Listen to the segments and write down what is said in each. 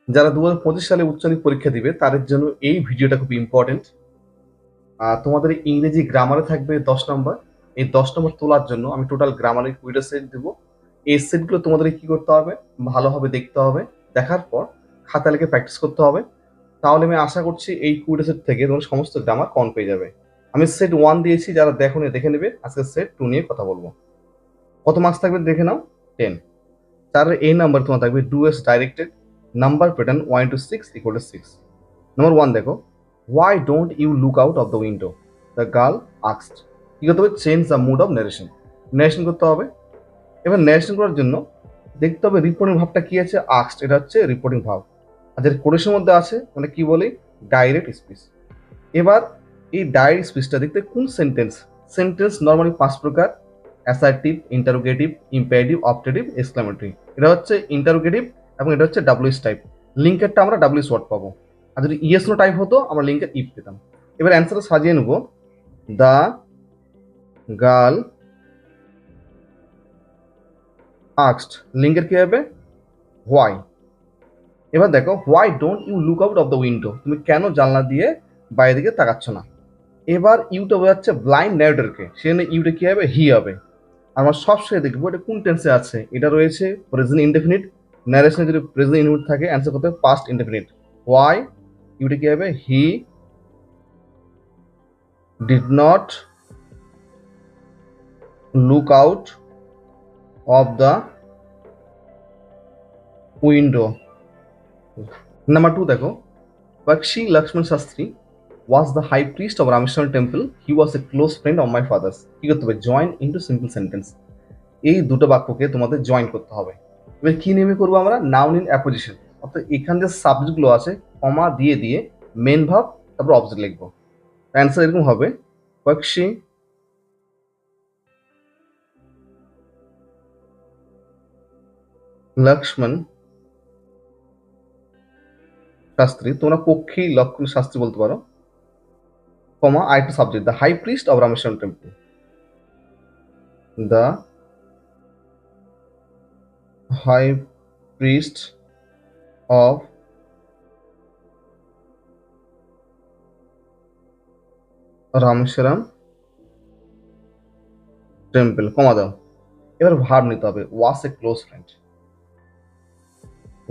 যারা 2025 সালে উচ্চমাধ্যমিক পরীক্ষা দিবে তাদের জন্য এই ভিডিওটা খুব ইম্পর্টেন্ট। তোমাদের ইংরেজি গ্রামারে থাকবে 10 নম্বর। এই 10 নম্বর তোলার জন্য আমি টোটাল গ্রামারের কুইজের সেট দেবো। এই সেটগুলো তোমাদের কি করতে হবে, ভালোভাবে দেখতে হবে। দেখার পর খাতা লিখে প্র্যাকটিস করতে হবে। তাহলে আমি আশা করছি এই কুইজ সেট থেকে তোমরা সমস্ত গ্রামার কমন পেয়ে যাবে। আমি সেট 1 দিয়েছি, যারা দেখো দেখে নেবে। আজকে সেট 2 নিয়ে কথা বলবো। কত মার্কস থাকবে দেখে নাও, 10। তার এই নাম্বার তোমার থাকবে do as directed number pattern 1 to 6 equal to 6। Number 1 দেখো, why don't you look out of the window, the girl asked. কি করতে হবে, change the mood of narration. Narration করতে হবে। এবার ন্যারেশন করার জন্য দেখতে হবে রিপোর্টিং ভাবটা কি আছে, আস্কড, এটা হচ্ছে রিপোর্টিং ভাব। আর যেটা কোটেশনের মধ্যে আছে মানে কি বলে, ডাইরেক্ট স্পিচ। এবার এই ডাইরেক্ট স্পিচটা দেখতে কোন সেন্টেন্স। সেন্টেন্স নর্মালি 5 প্রকার: assertive, interrogative, imperative, optative, exclamatory. এটা হচ্ছে ইন্টারোগেটিভ এবং এটা হচ্ছে ডাব্লিউএস টাইপ। লিঙ্কেরটা আমরা ডাব্লিউএস ওয়ার্ড পাবো। আর যদি ইয়েস নো টাইপ হতো আমরা লিঙ্কের ইফ পেতাম। এবার অ্যান্সারটা সাজিয়ে নেব। দ্য গার্ল আস্কড, লিঙ্কের কি হবে, হোয়াই। এবার দেখো, why don't you look out of the window, তুমি কেন জানলা দিয়ে বাইরের দিকে তাকাচ্ছ না। এবার ইউটা বোঝাচ্ছে ব্লাইন্ড ন্যারেটরকে, সেখানে ইউটা কি হবে, হি হবে। আমরা সবসময় দেখবো এটা কোন টেন্সে আছে। এটা রয়েছে প্রেজেন্ট ইনডেফিনিট। ন্যারেশনে যদি প্রেজেন্ট ইনডেফিনিট থাকে অ্যান্সার করতে হবে পাস্ট ইনডেফিনিট। ওয়াই, ইউটা কি হবে, he did not look out of the window. Number 2 দেখো, Bakshi Lakshman Shastri was the high priest of Rameshwaram temple. He was a close friend of my father's. কি করতে হবে, join into simple sentence. এই দুটো বাক্যকে তোমাদের join করতে হবে। এবার কি নেমে করবো আমরা, নাউন ইন অ্যাপোজিশন। অর্থাৎ এখানে যে সাবজেক্টগুলো আছে কমা দিয়ে দিয়ে মেন ভাব তারপর অবজেক্ট লিখবো। অ্যান্সার এরকম হবে, পক্ষী লক্ষ্মণ শাস্ত্রী, তোমরা পক্ষী লক্ষ্মণ শাস্ত্রী বলতে পারো, কমা আরেকটা subject, the high priest of Rameswaram temple. The high priest of Rameswaram temple, comma দাও। এবার ভার্ব নিতে হবে, was a close friend.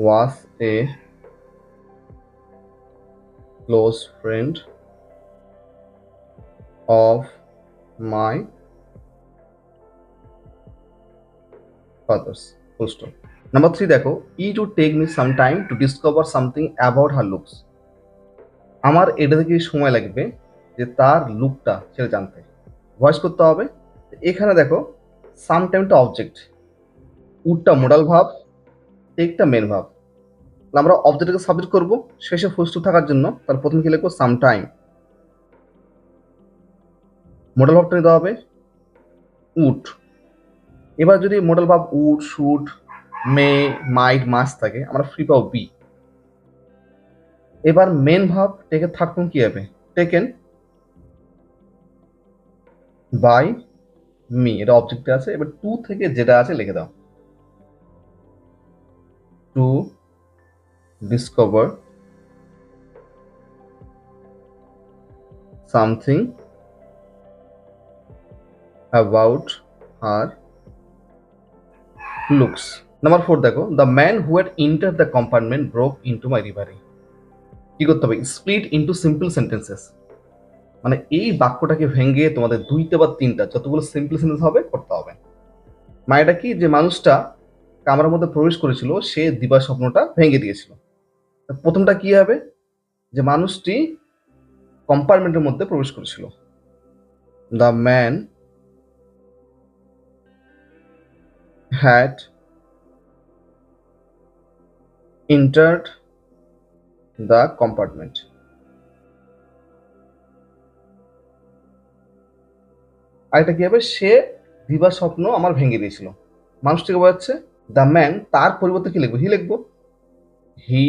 Was a close friend of my father's, full stop. Number 3 দেখো, it to take me some time to discover something about her looks. আমার এটা থেকে সময় লাগবে যে তার লুকটা সেটা জানতে। ভয়েস করতে হবে। এখানে দেখো, সাম টাইমটা অবজেক্ট, উডটা মোডাল ভাব, টেকটা মেন ভাব। আমরা অবজেক্টকে সাবজেক্ট করবো শেষে ফুল স্টপ থাকার জন্য। তার প্রথমে কি লিখবো, সাম টাইম। মোডাল ভাবটা নিতে হবে উড। এবার যদি মোডাল ভাব would, should, may, might, must থাকে, আমরা ফ্রি পাবো বি। এবার মেন ভাব টেকের থার্ড ফর্ম কি হবে, টেকেন বাই মি, এটা অবজেক্টে আছে। এবার টু থেকে যেটা আছে লিখে দাও, two discover something about her looks. Number 4 দেখো, the man who had enter the compartment broke into my reverie. কি করতে হবে, স্প্লিট ইন্টু সিম্পল সেন্টেন্সেস। মানে এই বাক্যটাকে ভেঙে তোমাদের 2টা বা 3টা যতগুলো সিম্পল সেন্টেন্স হবে করতে হবে। মানে এটা কি, যে মানুষটা কামরার মধ্যে প্রবেশ করেছিল সে দিবা স্বপ্নটা ভেঙে দিয়েছিল। প্রথমটা কি হবে, যে মানুষটি কম্পার্টমেন্টের মধ্যে প্রবেশ করেছিল। The man had entered the compartment. আর এটা কি হবে, সে দিবা স্বপ্ন আমার ভেঙে দিয়েছিল। মানুষটিকে বোঝাচ্ছে। দ্য ম্যান, তার পরিবর্তে কি লিখবো, হি লিখবো, he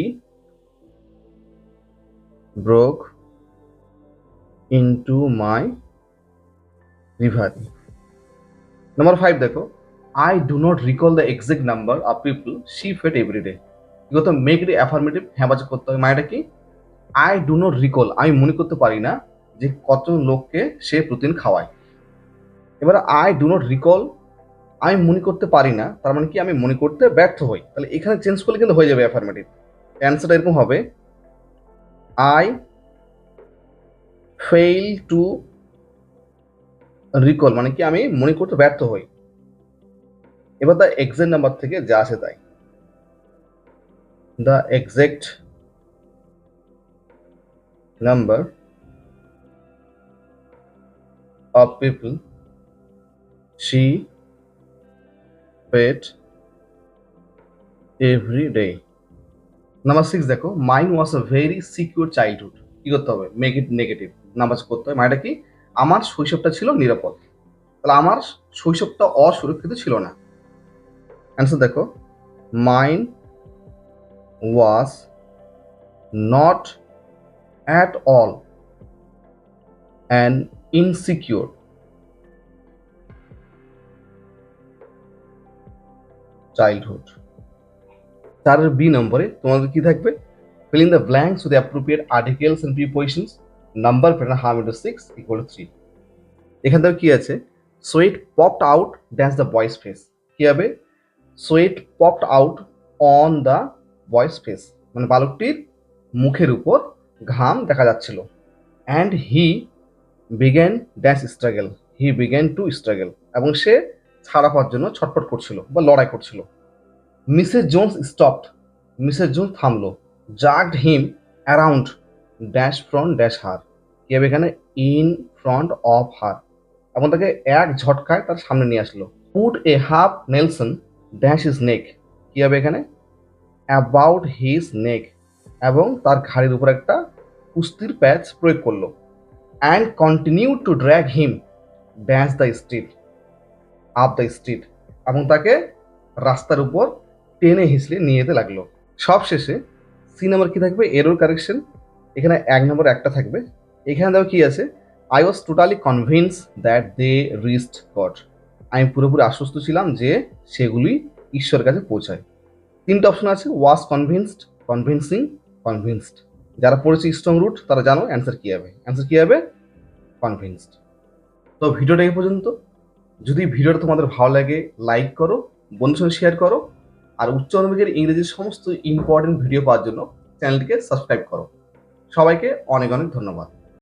broke into my reverie. Number 5 দেখো, I do not recall the exact number of people she fed every day. কি করতে হবে? মেক ইট অ্যাফার্মেটিভ, হ্যাঁবাচক করতে হবে। মানেটা কি? আই ডু নট রিকল, আমি মনে করতে পারি না যে কতজন লোককে সে প্রতিদিন খাওয়ায়। এবার আই ডু নট রিকল, আমি মনে করতে পারি না, তার মানে কি? আমি মনে করতে ব্যর্থ হই। তাহলে এখানে চেঞ্জ করলে কিন্তু হয়ে যাবে অ্যাফার্মেটিভ। অ্যান্সারটা এরকম হবে, আই ফেইল টু রিকল, মানে কি? আমি মনে করতে ব্যর্থ হই। এবার দ্য এক্সাক্ট নাম্বার থেকে যা আসে তাই। The exact number of people she fed every day. Number 6 দেখো, mine was a very secure childhood. কি করতে হবে? মেক ইট নেগেটিভ, নাম্বার করতে হবে। মানেটা কি? আমার শৈশবটা ছিল নিরাপদ। তাহলে আমার শৈশবটা অসুরক্ষিত ছিল না। অ্যান্সার দেখো, mine was not at all an insecure childhood. 4 B নম্বরে তোমাদের কি থাকবে? fill in the blanks with the appropriate articles and prepositions. Number প্রেরণা হাম into 6 equal to 3. এখান থেকে কি আছে? sweat popped out that's the boy's face. কি হবে? sweat popped out on the boy's face, মানে বালকটির মুখের উপর ঘাম দেখা যাচ্ছিল। and he began dash struggle, he began to struggle, এবং সে ছাড়া পাওয়ার জন্য ছটফট করছিল বা লড়াই করছিল। Mrs Jones stopped, Mrs Jones থামলো। Jerked him around dash front dash her, কি হবে এখানে? ইন ফ্রন্ট অফ হার, এবং তাকে এক ঝটকায় তার সামনে নিয়ে আসলো। Put a half nelson dash his neck, কি হবে এখানে? অ্যাবাউট হিজ নেক, এবং তার ঘাড়ির উপর একটা কুস্তির প্যাচ প্রয়োগ করলো। And continue to drag him dash the street, up the street, এবং তাকে রাস্তার উপর টেনে হিঁচড়ে নিয়ে যেতে লাগলো। সব শেষে সি নাম্বার কি থাকবে? Error correction. এখানে 1 নম্বর একটা থাকবে। এখানে দেখো কি আছে? I was totally convince that they reached God, আমি পুরোপুরি আশ্বস্ত ছিলাম যে সেগুলি ঈশ্বরের কাছে পৌঁছায়। 3টে অপশন আছে, ওয়াজ কনভিন্সড, কনভিন্সিং, কনভিন্সড। যারা পড়েছে স্ট্রং রুট তারা জানো অ্যান্সার কি হবে। অ্যান্সার কি হবে? কনভিন্সড। তো ভিডিওটা এই পর্যন্ত। যদি ভিডিওটা তোমাদের ভালো লাগে লাইক করো, বন্ধুর সঙ্গে শেয়ার করো, আর উচ্চ মাধ্যমিকের ইংরেজির সমস্ত ইম্পর্টেন্ট ভিডিও পাওয়ার জন্য চ্যানেলটিকে সাবস্ক্রাইব করো। সবাইকে অনেক অনেক ধন্যবাদ।